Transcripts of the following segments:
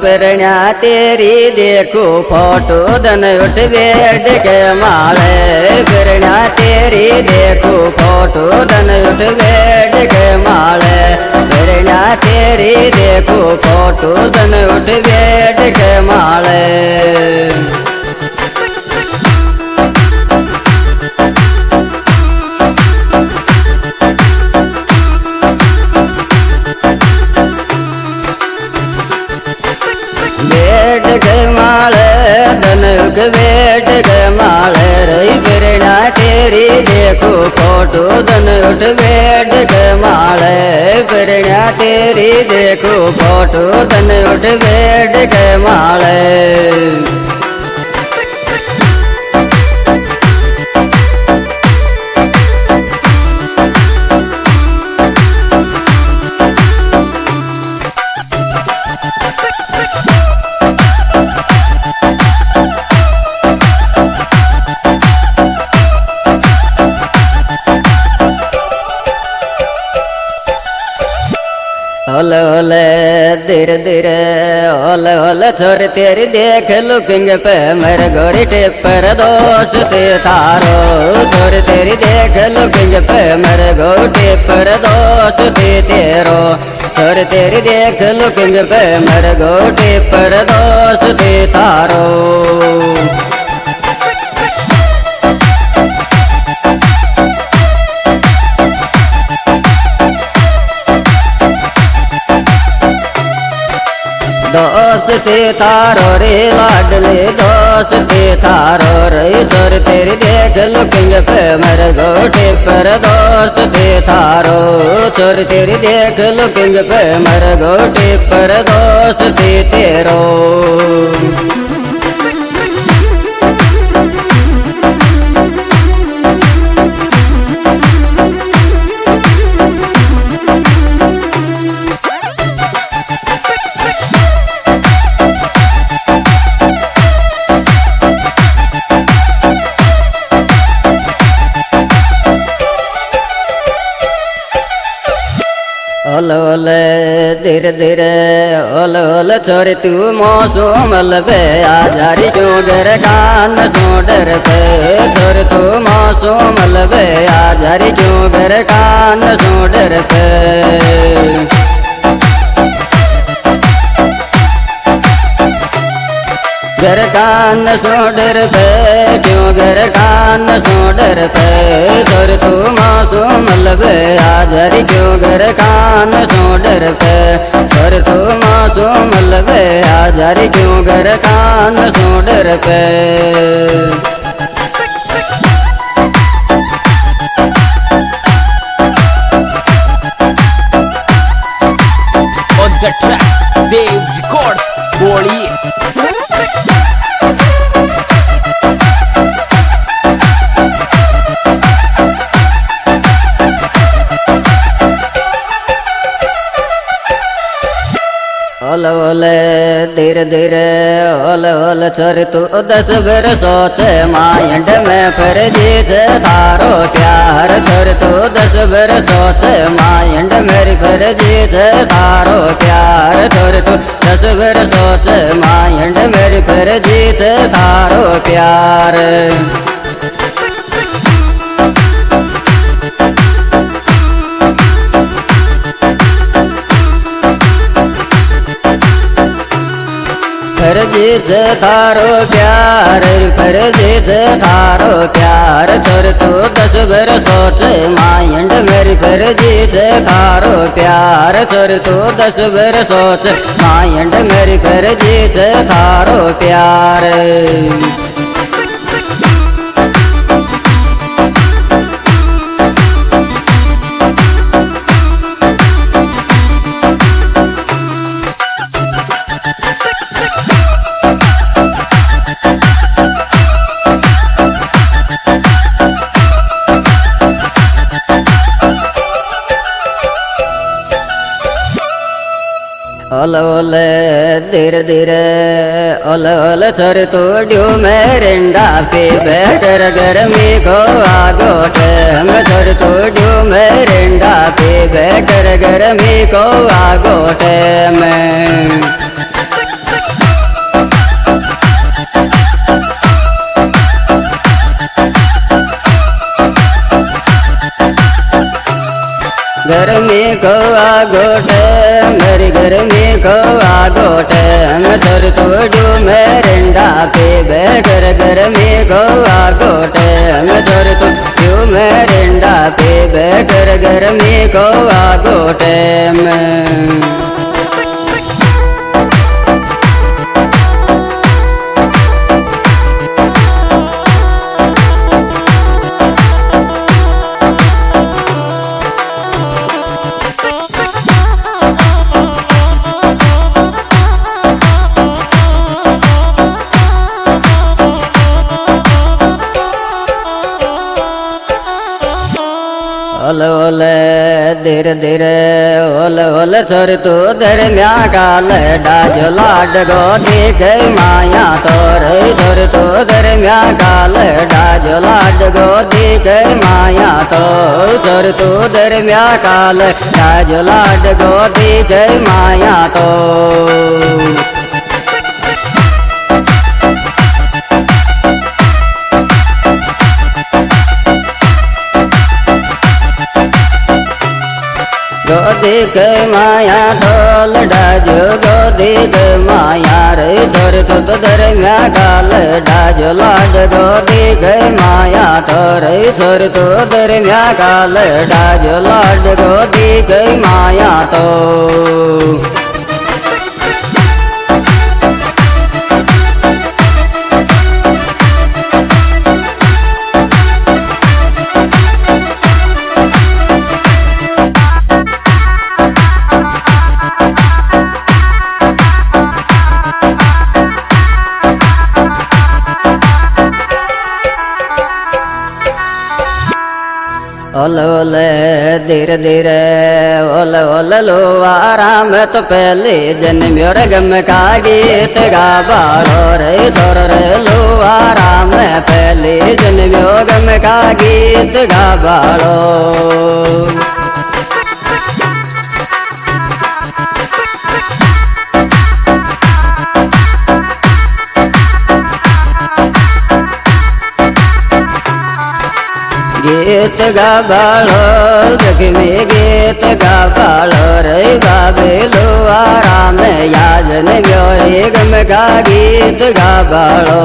परण्या तेरी देखो फोटो धन उठ बेड के माले परण्या तेरी देखो फोटो धन उठ बेड के माले परण्या तेरी देखो फोटो धन उठ बेड के माले बेड के माले धनुक बेड के माले रही परण्या तेरी देखो फोटो धन उठ बेड के माले परण्या तेरी देखो फोटो धन उठ बेड के माले ओले ओले धीरे धीरे ओले ओले छोर तेरी देख लुकिंग पे मेरे गोरी टिपर दोस्त ते थारो छोर तेरी देख लुकिंग पे मेरे गोरी टिपर दोस्त ते तेरो छोर तेरी देख लुकिंग पे मेरे गोरी टिपर दोस्त ते थारो दोस्त थारो रे लाडले दोस्त थारो रे छोर तेरी देख लुकिंग पे मेरे गोटे पर दोस्त थारो छोर तेरी देख लुकिंग पे मेरे गोटे पर दोस्त तेरो ओले ओले धीरे धीरे ओले ओले छोरी तू मौसम लबे आजारी क्यों गर कान सो डर पे छोरी तू मौसम लबे आजारी क्यों गर कान सो डर पे गर कान सो डर पे क्यों गर कान सो डर पे छोर तू मासूम लबे आजारी क्यों गर कान सो डर पे छोर तू मासूम लबे आजारी क्यों गर कान सो डर पे On the track, Dave Records, बोलिए ओले ओले धीरे धीरे ओले ओले छोर तू 10 बेर सोच माइंड में फिर जीत थारो प्यार छोर तू 10 बेर सोच माइंड मेरी फिर जीत थारो प्यार छोर तू 10 बेर सोच माइंड मेरी फिर जीत थारो प्यार फिर जीत थारो प्यार फिर जीत थारो प्यार छोर तू 10 बेर सोच माइंड मेरी फिर जीत थारो प्यार छोर तू 10 बेर सोच माइंड मेरी फिर जीत थारो प्यार ओले ओले धीरे धीरे ओले ओले छोर तू ड्यू मेरिंडा पे बैठर गर्मी को आगोटे में छोर तू ड्यू मेरिंडा पे बैठर गर्मी को आगोटे में गर्मी को आगोटे मेरी गर्मी को आगोटे मैं छोर तोड़ू मेरिंडा पे बेगर गर्मी को आगोटे मैं छोर तोड़ू मेरिंडा पे बेगर गर्मी को आगोटे में ओल ओल धीरे धीरे ओल ओल छोर तू दरम्या काल डाज लाड गो देख माया तोर छोर तू दरम्या काल डाज लाड गो देख माया तो छोर तू दरम्या काल डाज लाड गो देख माया तो गोदी के माया ढोल डाजो गोदी के माया रे छोर तू तो दरम्या काल डाजो लाड गोदी के माया तो रे छोर तू दरम्या काल डाजो लाड गोदी के माया तो ओल ओल धीरे धीरे ओल ओल लो आराम तो पहले जन्म्यो रे गम का गीत गा बारो रे छोर रे लो आराम पहले जन्म्यो गम का गीत गा बारो गीत गा बालो जग में गीत गा बालो रे बाबे लो आराम याजन म्योरे गम का गीत गा बालो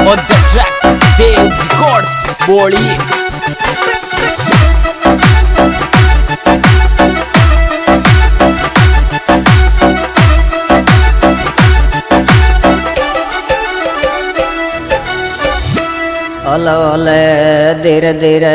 On the track, Dave Records, Boli. ओल ओल धीरे धीरे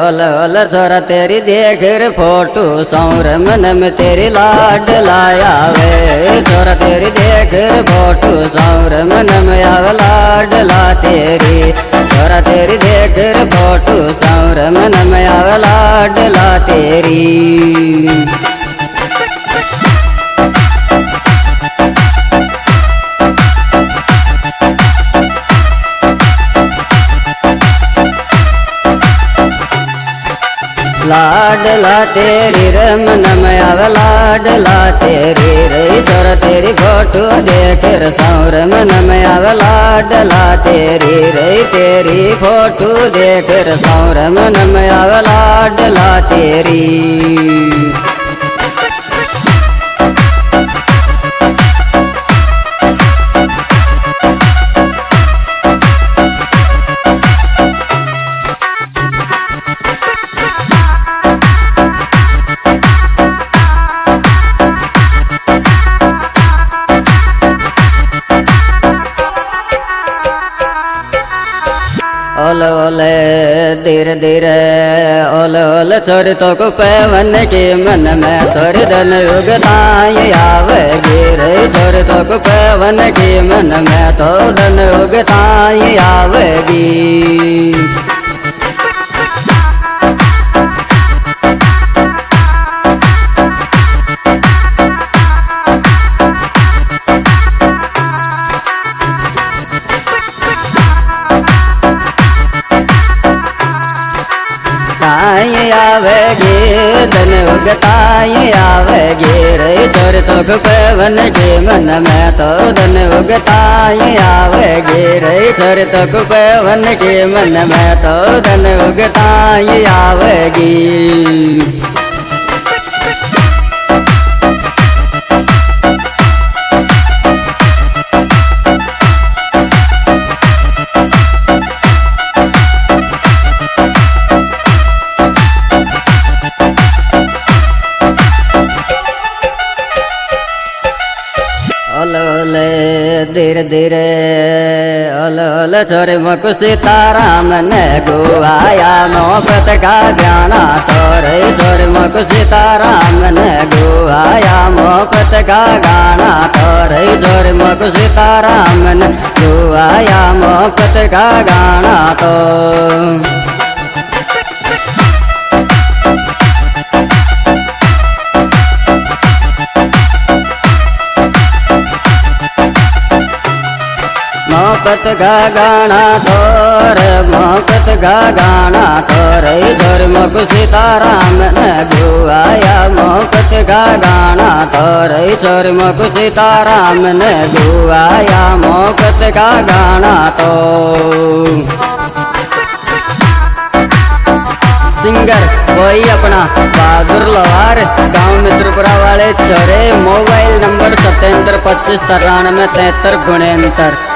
ओल ओल छोरा तेरी देख रे फोटो सौर मन में तेरी लाड लाया वे छोरा तेरी देख रे फोटो सौर मन में आव लाड ला तेरी छोरा तेरी देख रे फोटो सौर मन में आव लाड ला तेरी लाडला तेरी रमन मयाव लाडला तेरी रे छोर तेरी फोटो देख र सौर मन मयाव लाडला तेरी रे तेरी फोटो देख र सौर मन मयाव लाडला तेरी ओल ओल धीरे धीरे ओल ओल छोर तो को पवन के मन में तोर धन उगताई आवेगी रे छोर तो को पवन के मन में तो धन उगताई आवेगी आवेगी धन उगताई आवेगी रे छोर तो कुपवन के मन में तो धन उगताई आवेगी रे छोर तो कुपवन के मन में तो धन उगताई आवेगी। ओले ओले धीरे धीरे ओले ओले छोरे मको सीताराम ने गुआया मोहब्बत का गाना तोरे छोरे मको सीताराम ने गुआया मोहब्बत का गाना तोरे छोरे मको सीताराम ने गुआया मोहब्बत का गाना तो। मोहब्बत का गाना तोर मोहब्बत का गाना तोरे छोर मको सीताराम ने गुआया मोहब्बत का गाना तोरे छोर मको सीताराम ने गुआया मोहब्बत का गाना तो। सिंगर वही अपना बहादुर लवार गांव मित्रपुरा वाले छोरे। Mobile number 77 25 93 73 गुणेंतर।